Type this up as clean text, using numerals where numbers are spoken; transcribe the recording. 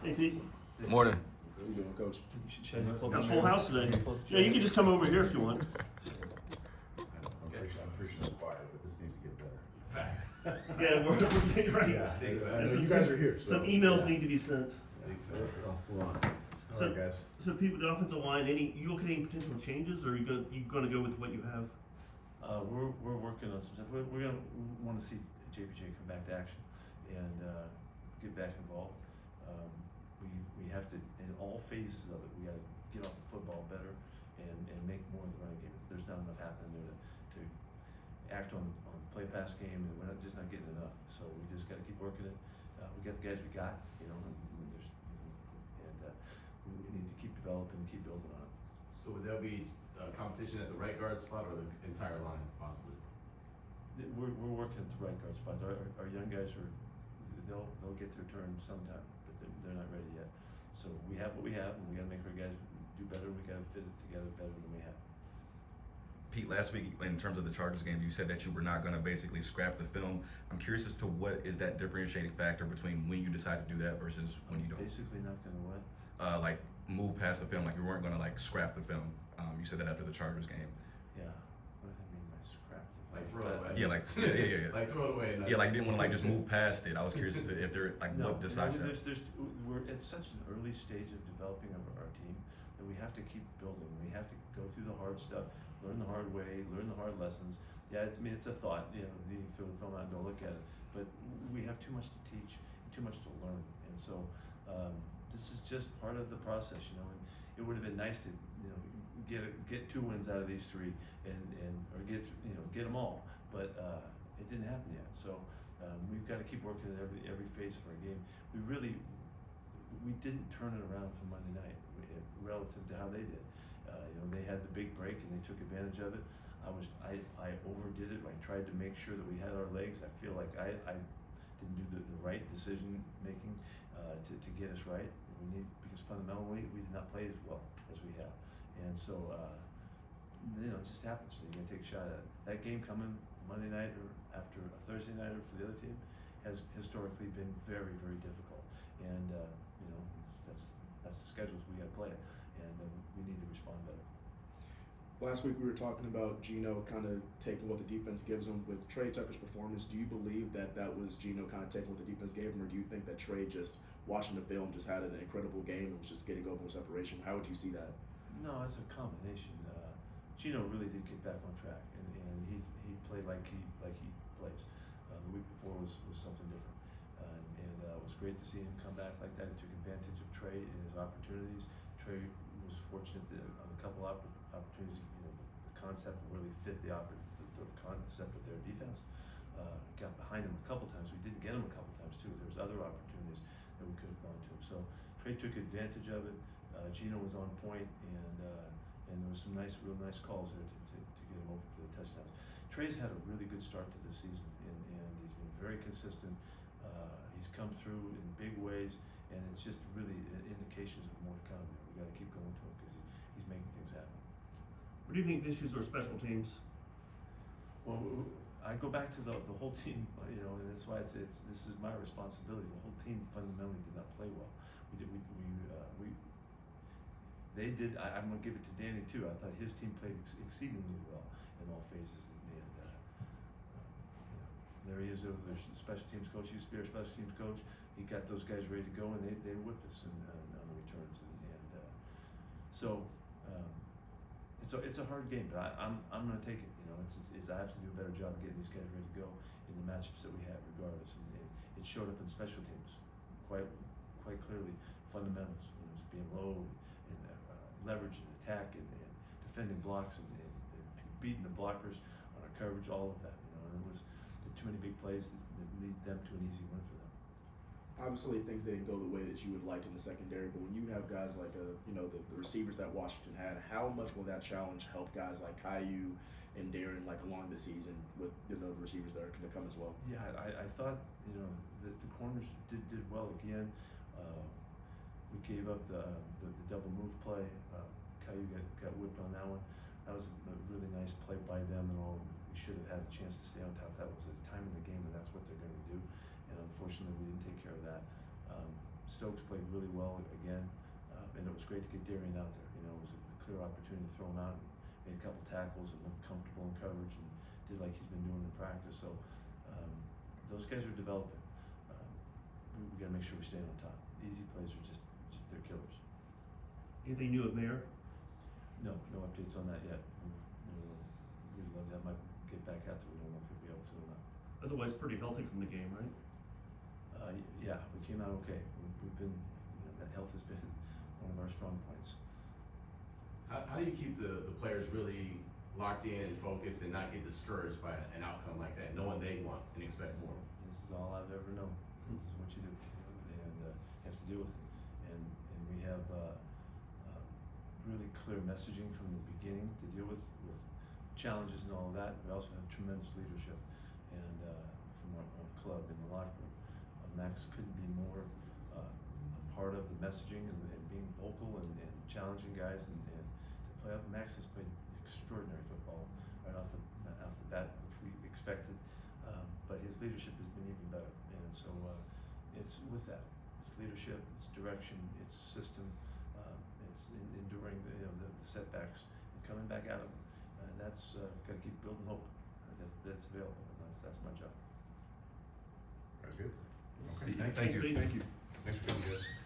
Hey, Pete. Morning. How you doing, Coach? Got a full house today. Yeah, you can just come over here if you want. I'm pretty sure it's quiet, but this needs to get better. Fact. Yeah, we're getting right. Yeah, big I know fact. you guys are here. Some emails need to be sent. Big fact. Hold on. So, Alright, guys. so people, the offensive line, you look at any potential changes, or you gonna go with what you have? We're working on some stuff. We want to see JPJ come back to action and get back involved. We have to, in all phases of it, we got to get off the football better and make more of the running game. There's not enough happening there to act on play pass game, and we're just not getting enough. So we just got to keep working it. We got the guys we got, and we need to keep developing and keep building on it. So would there be competition at the right guard spot or the entire line, possibly? We're working at the right guard spot. Our young guys they'll get their turn sometime, but they're not ready yet. So we have what we have, and we got to make our guys do better. We got to fit it together better than we have. Pete, last week in terms of the Chargers game, you said that you were not going to basically scrap the film. I'm curious as to what is that differentiating factor between when you decide to do that versus when you don't. Basically, not going to what? Like move past the film, like you weren't going to like scrap the film. You said that after the Chargers game. Yeah. What do I mean by scrap? Like throw it away. Yeah, like yeah. Like throw it away. And Yeah, like didn't want to like just move past it. I was curious if there like No, what decides that. we're at such an early stage of developing of our team that we have to keep building. We have to go through the hard stuff, learn the hard way, learn the hard lessons. Yeah, it's a thought. You need to throw the film out and go look at it. But we have too much to teach, too much to learn, and so this is just part of the process, you know. And it would have been nice to, you know, get 2 wins out of these 3 or get them all, but it didn't happen yet. So we've got to keep working at every phase of our game. We didn't turn it around from Monday night relative to how they did. They had the big break and they took advantage of it. I overdid it. I tried to make sure that we had our legs. I feel like I didn't do the right decision making to get us right. Because fundamentally we did not play as well as we have, and so it just happens. So you're gonna take a shot at it. That game coming Monday night or after a Thursday night for the other team has historically been very, very difficult, and that's the schedules we got to play, and we need to respond better. Last week we were talking about Geno kind of taking what the defense gives him with Trey Tucker's performance. Do you believe that was Geno kind of taking what the defense gave him, or do you think that Trey just watching the film just had an incredible game and was just getting over separation? How would you see that? No, it's a combination. Geno really did get back on track, and he played like he plays. The week before was something different, and it was great to see him come back like that. He took advantage of Trey and his opportunities. Trey was fortunate on a couple opportunities. The concept really fit the concept of their defense. Got behind him a couple times. We didn't get him a couple times too. There was other opportunities that we could have gone to. So Trey took advantage of it. Geno was on point, and there was some real nice calls there to get him open for the touchdowns. Trey's had a really good start to this season, and he's been very consistent. He's come through in big ways, and it's just really indications of more to come. We got to keep going to him because he's making things happen. What do you think the issues are special teams? Well, I go back to the whole team, and that's why this is my responsibility. The whole team fundamentally did not play well. They did. I'm gonna give it to Danny too. I thought his team played exceedingly well in all phases, and there he is over their special teams coach. He used to be our special teams coach. He got those guys ready to go, and they whipped us on the returns, so it's a hard game, but I'm gonna take it. I have to do a better job of getting these guys ready to go in the matchups that we have, regardless. And it showed up in special teams quite clearly. Fundamentals, being low and leverage and attack and defending blocks and beating the blockers on our coverage. All of that, and it was too many big plays that lead them to an easy win for them. Obviously, things didn't go the way that you would like in the secondary, but when you have guys like the receivers that Washington had, how much will that challenge help guys like Caillou and Darren along the season with the receivers that are going to come as well? Yeah, I thought that the corners did well again. We gave up the double move play. Caillou got whipped on that one. That was a really nice play by them, and all. We should have had a chance to stay on top. That was the time in the game, and that's what they're going to do. And unfortunately, we didn't take care of that. Stokes played really well again, and it was great to get Darian out there. You know, it was a clear opportunity to throw him out, and made a couple tackles and looked comfortable in coverage and did like he's been doing in practice. So those guys are developing. We got to make sure we stay on top. Easy plays are just they're killers. Anything new at Mayor? No updates on that yet. We'd love to have Mike get back out there. We don't know if he'll be able to or not. Otherwise, pretty healthy from the game, right? Yeah, we came out okay. We've been, that health has been one of our strong points. How do you keep the players really locked in and focused and not get discouraged by an outcome like that, knowing they want and expect more? This is all I've ever known. This is what you do, and you have to deal with it. And we have really clear messaging from the beginning to deal with challenges and all of that. We also have tremendous leadership, and from our club in the locker room. Max couldn't be more a part of the messaging and being vocal and challenging guys and to play up. Max has played extraordinary football right off the bat, which we expected, but his leadership has been even better. And so it's with that. It's leadership, it's direction, it's system, it's enduring the setbacks and coming back at them. And that's got to keep building hope. That's available, and that's my job. That's good. See, Okay, thank you. Steve. Thank you. Thanks for coming, guys.